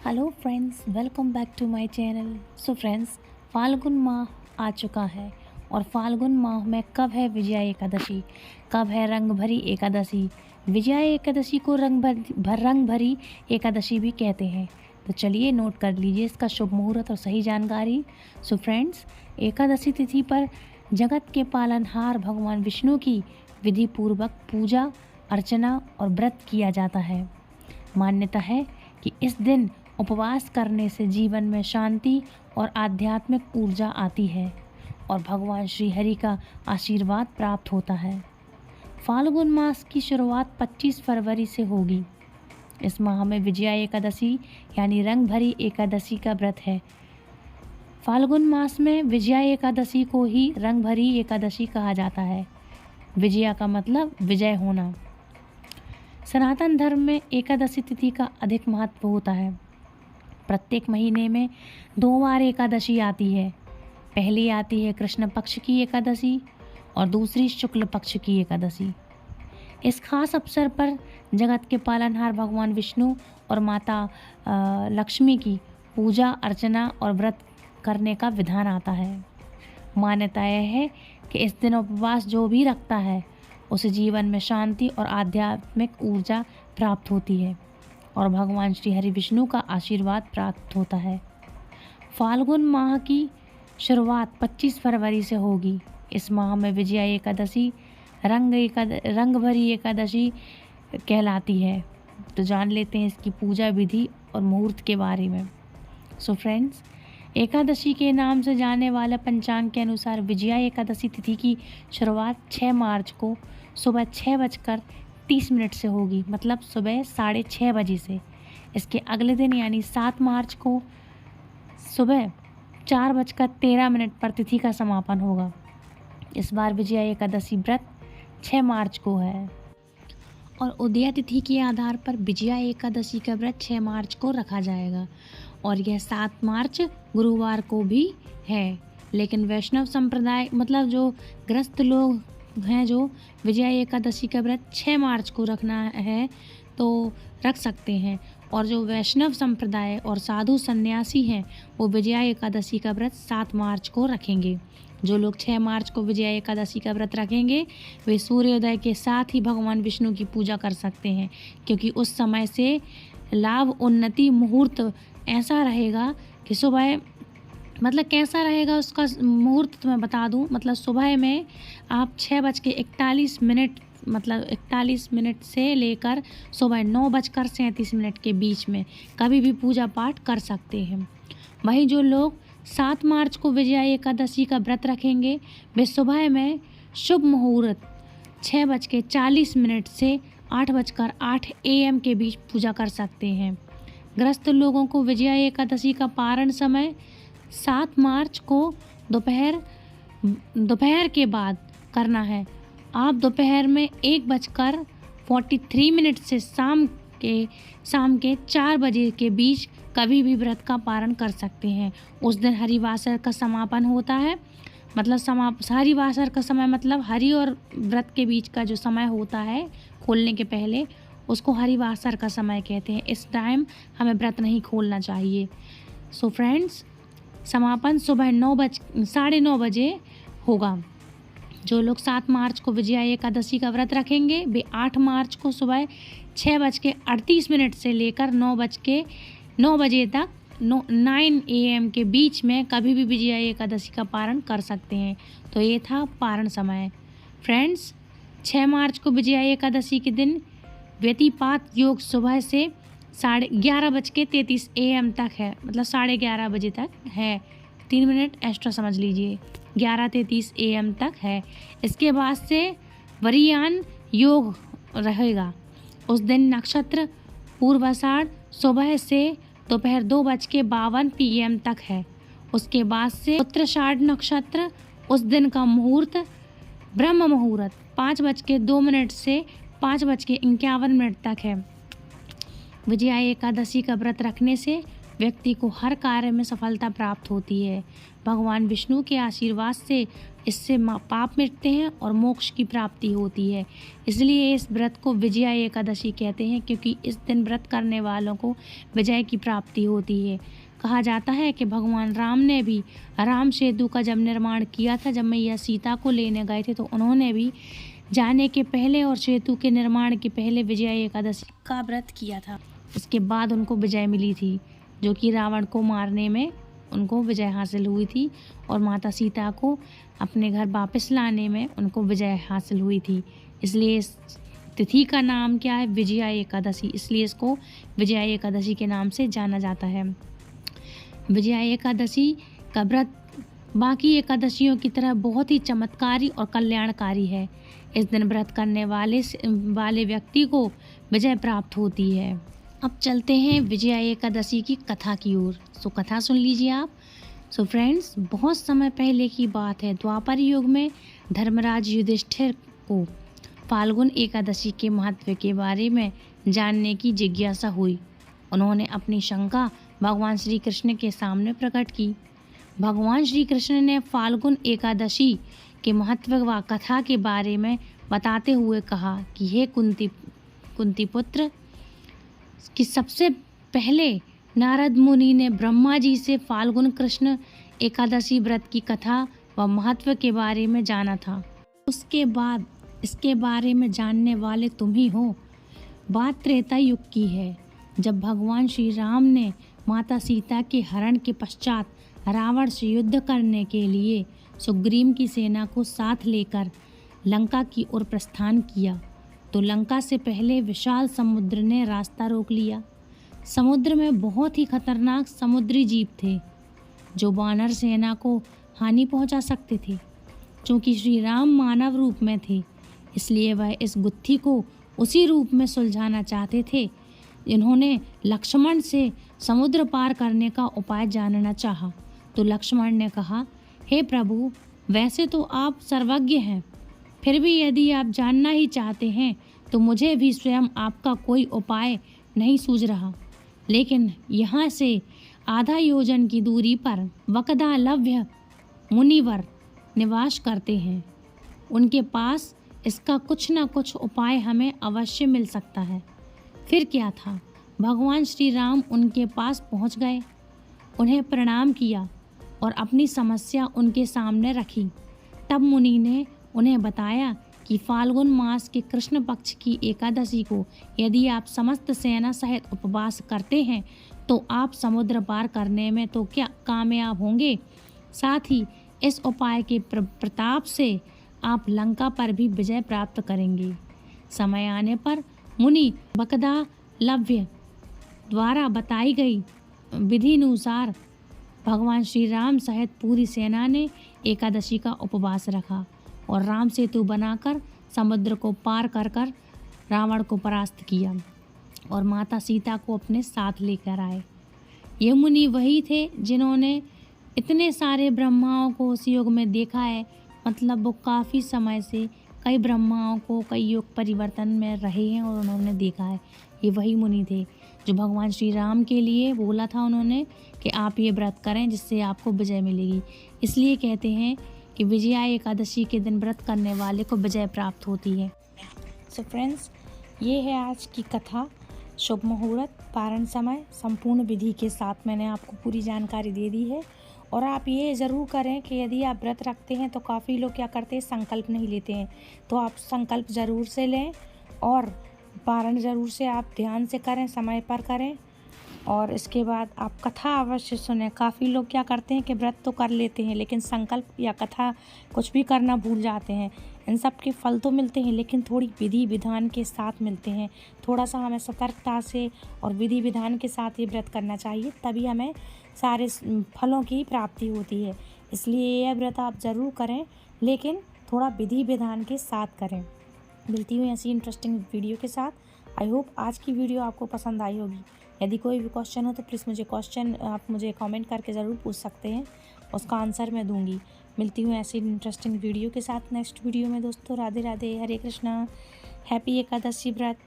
Hello friends, welcome back to my channel. So friends, Phalgun माह आ चुका है और फाल्गुन माह में कब है विजया एकादशी, कब है रंग भरी एकादशी। विजया एकादशी को रंग भरी एकादशी भी कहते हैं। तो चलिए नोट कर लीजिए इसका शुभ मुहूर्त और सही जानकारी। सो फ्रेंड्स, एकादशी तिथि पर जगत के पालनहार भगवान विष्णु की विधि पूर्वक पूजा अर्चना और व्रत किया जाता है। मान्यता है कि इस दिन उपवास करने से जीवन में शांति और आध्यात्मिक ऊर्जा आती है और भगवान श्री हरि का आशीर्वाद प्राप्त होता है। फाल्गुन मास की शुरुआत 25 फरवरी से होगी। इस माह में विजया एकादशी यानी रंग भरी एकादशी का व्रत है। फाल्गुन मास में विजया एकादशी को ही रंग भरी एकादशी कहा जाता है। विजया का मतलब विजय होना। सनातन धर्म में एकादशी तिथि का अधिक महत्व होता है। प्रत्येक महीने में 2 बार एकादशी आती है। पहली आती है कृष्ण पक्ष की एकादशी और दूसरी शुक्ल पक्ष की एकादशी। इस खास अवसर पर जगत के पालनहार भगवान विष्णु और माता लक्ष्मी की पूजा अर्चना और व्रत करने का विधान आता है। मान्यता यह है कि इस दिन उपवास जो भी रखता है उसे जीवन में शांति और आध्यात्मिक ऊर्जा प्राप्त होती है और भगवान श्री हरि विष्णु का आशीर्वाद प्राप्त होता है। फाल्गुन माह की शुरुआत 25 फरवरी से होगी। इस माह में विजया एकादशी रंग भरी एकादशी कहलाती है। तो जान लेते हैं इसकी पूजा विधि और मुहूर्त के बारे में। सो फ्रेंड्स, एकादशी के नाम से जाने वाले पंचांग के अनुसार विजया एकादशी तिथि की शुरुआत 6 मार्च को सुबह 6:30 से होगी, मतलब सुबह 6:30 बजे से। इसके अगले दिन यानी 7 मार्च को सुबह 4:13 पर तिथि का समापन होगा। इस बार विजया एकादशी व्रत 6 मार्च को है और उदया तिथि के आधार पर विजया एकादशी का व्रत 6 मार्च को रखा जाएगा और यह 7 मार्च गुरुवार को भी है। लेकिन वैष्णव संप्रदाय मतलब जो ग्रस्त लोग हैं जो विजया एकादशी का व्रत 6 मार्च को रखना है तो रख सकते हैं, और जो वैष्णव संप्रदाय और साधु सन्यासी हैं वो विजया एकादशी का व्रत 7 मार्च को रखेंगे। जो लोग 6 मार्च को विजया एकादशी का व्रत रखेंगे वे सूर्योदय के साथ ही भगवान विष्णु की पूजा कर सकते हैं, क्योंकि उस समय से लाभ उन्नति मुहूर्त ऐसा रहेगा कि सुबह मतलब कैसा रहेगा उसका मुहूर्त तो मैं बता दूं। मतलब सुबह में आप 6:41 मतलब 41 मिनट से लेकर सुबह 9:37 के बीच में कभी भी पूजा पाठ कर सकते हैं। वहीं जो लोग 7 मार्च को विजया एकादशी का व्रत रखेंगे वे सुबह में शुभ मुहूर्त 6:40 से 8:08 AM के बीच पूजा कर सकते हैं। ग्रस्त लोगों को विजया एकादशी का पारण समय 7 मार्च को दोपहर के बाद करना है। आप दोपहर में 1:43 से शाम के 4 बजे के बीच कभी भी व्रत का पारण कर सकते हैं। उस दिन हरिवासर का समापन होता है। मतलब हरिवासर का समय मतलब हरि और व्रत के बीच का जो समय होता है खोलने के पहले, उसको हरिवासर का समय कहते हैं। इस टाइम हमें व्रत नहीं खोलना चाहिए। सो फ्रेंड्स, समापन सुबह 9:30 बजे होगा। जो लोग 7 मार्च को विजया एकादशी का व्रत रखेंगे वे 8 मार्च को सुबह 6:38 से लेकर 9 बजे तक 9 AM के बीच में कभी भी विजया एकादशी का पारण कर सकते हैं। तो ये था पारण समय। फ्रेंड्स, 6 मार्च को विजया एकादशी के दिन व्यतिपात योग सुबह से 11:33 AM तक है, मतलब 11:30 बजे तक है। 3 मिनट एक्स्ट्रा समझ लीजिए, 11:33 AM तक है। इसके बाद से वरियान योग रहेगा। उस दिन नक्षत्र पूर्वाषाढ़ सुबह से दोपहर 2:52 PM तक है। उसके बाद से उत्तराषाढ़ नक्षत्र। उस दिन का मुहूर्त ब्रह्म मुहूर्त 5:02 से 5:51 तक है। विजया एकादशी का व्रत रखने से व्यक्ति को हर कार्य में सफलता प्राप्त होती है। भगवान विष्णु के आशीर्वाद से इससे पाप मिटते हैं और मोक्ष की प्राप्ति होती है। इसलिए इस व्रत को विजया एकादशी कहते हैं, क्योंकि इस दिन व्रत करने वालों को विजय की प्राप्ति होती है। कहा जाता है कि भगवान राम ने भी राम सेतु का जब निर्माण किया था, जब मैया सीता को लेने गए थे, तो उन्होंने भी जाने के पहले और सेतु के निर्माण के पहले विजया एकादशी का व्रत किया था। इसके बाद उनको विजय मिली थी, जो कि रावण को मारने में उनको विजय हासिल हुई थी, और माता सीता को अपने घर वापस लाने में उनको विजय हासिल हुई थी। इसलिए इस तिथि का नाम क्या है? विजया एकादशी। इसलिए इसको विजया एकादशी के नाम से जाना जाता है। विजया एकादशी का व्रत बाकी एकादशियों की तरह बहुत ही चमत्कारी और कल्याणकारी है। इस दिन व्रत करने वाले व्यक्ति को विजय प्राप्त होती है। अब चलते हैं विजया एकादशी की कथा की ओर। सो कथा सुन लीजिए आप। सो फ्रेंड्स, बहुत समय पहले की बात है, द्वापर युग में धर्मराज युधिष्ठिर को फाल्गुन एकादशी के महत्व के बारे में जानने की जिज्ञासा हुई। उन्होंने अपनी शंका भगवान श्री कृष्ण के सामने प्रकट की। भगवान श्री कृष्ण ने फाल्गुन एकादशी के महत्व व कथा के बारे में बताते हुए कहा कि हे कुंती पुत्र, कि सबसे पहले नारद मुनि ने ब्रह्मा जी से फाल्गुन कृष्ण एकादशी व्रत की कथा व महत्व के बारे में जाना था। उसके बाद इसके बारे में जानने वाले तुम ही हो। बात त्रेता युग की है, जब भगवान श्री राम ने माता सीता के हरण के पश्चात रावण से युद्ध करने के लिए सुग्रीव की सेना को साथ लेकर लंका की ओर प्रस्थान किया, तो लंका से पहले विशाल समुद्र ने रास्ता रोक लिया। समुद्र में बहुत ही खतरनाक समुद्री जीव थे, जो वानर सेना को हानि पहुंचा सकते थे। क्योंकि श्री राम मानव रूप में थे, इसलिए वह इस गुत्थी को उसी रूप में सुलझाना चाहते थे। इन्होंने लक्ष्मण से समुद्र पार करने का उपाय जानना चाहा, तो लक्ष्मण ने कहा, हे प्रभु, वैसे तो आप सर्वज्ञ हैं, फिर भी यदि आप जानना ही चाहते हैं तो मुझे भी स्वयं आपका कोई उपाय नहीं सूझ रहा। लेकिन यहाँ से आधा योजन की दूरी पर वकदालव्य मुनिवर निवास करते हैं। उनके पास इसका कुछ न कुछ उपाय हमें अवश्य मिल सकता है। फिर क्या था, भगवान श्री राम उनके पास पहुँच गए, उन्हें प्रणाम किया और अपनी समस्या उनके सामने रखी। तब मुनि ने उन्हें बताया कि फाल्गुन मास के कृष्ण पक्ष की एकादशी को यदि आप समस्त सेना सहित उपवास करते हैं तो आप समुद्र पार करने में तो क्या कामयाब होंगे, साथ ही इस उपाय के प्रताप से आप लंका पर भी विजय प्राप्त करेंगे। समय आने पर मुनि वकदालव्य द्वारा बताई गई विधि अनुसार भगवान श्री राम सहित पूरी सेना ने एकादशी का उपवास रखा और राम सेतु बनाकर समुद्र को पार कर रावण को परास्त किया और माता सीता को अपने साथ लेकर आए। ये मुनि वही थे जिन्होंने इतने सारे ब्रह्माओं को उस युग में देखा है। मतलब वो काफ़ी समय से कई ब्रह्माओं को कई युग परिवर्तन में रहे हैं और उन्होंने देखा है। ये वही मुनि थे जो भगवान श्री राम के लिए बोला था उन्होंने कि आप ये व्रत करें जिससे आपको विजय मिलेगी। इसलिए कहते हैं कि विजया एकादशी के दिन व्रत करने वाले को विजय प्राप्त होती है। सो फ्रेंड्स, ये है आज की कथा। शुभ मुहूर्त, पारण समय, संपूर्ण विधि के साथ मैंने आपको पूरी जानकारी दे दी है। और आप ये ज़रूर करें कि यदि आप व्रत रखते हैं तो काफ़ी लोग क्या करते हैं, संकल्प नहीं लेते हैं, तो आप संकल्प ज़रूर से लें और पारण ज़रूर से आप ध्यान से करें, समय पर करें। और इसके बाद आप कथा अवश्य सुनें। काफ़ी लोग क्या करते हैं कि व्रत तो कर लेते हैं लेकिन संकल्प या कथा कुछ भी करना भूल जाते हैं। इन सब के फल तो मिलते हैं लेकिन थोड़ी विधि विधान के साथ मिलते हैं। थोड़ा सा हमें सतर्कता से और विधि विधान के साथ ये व्रत करना चाहिए, तभी हमें सारे फलों की प्राप्ति होती है। इसलिए यह व्रत आप ज़रूर करें, लेकिन थोड़ा विधि विधान के साथ करें। मिलती हूँ ऐसी इंटरेस्टिंग वीडियो के साथ। आई होप आज की वीडियो आपको पसंद आई होगी। यदि कोई भी क्वेश्चन हो तो प्लीज़ आप मुझे कमेंट करके ज़रूर पूछ सकते हैं, उसका आंसर मैं दूंगी। मिलती हूँ ऐसी इंटरेस्टिंग वीडियो के साथ नेक्स्ट वीडियो में। दोस्तों, राधे राधे, हरे कृष्णा, हैप्पी एकादशी व्रत।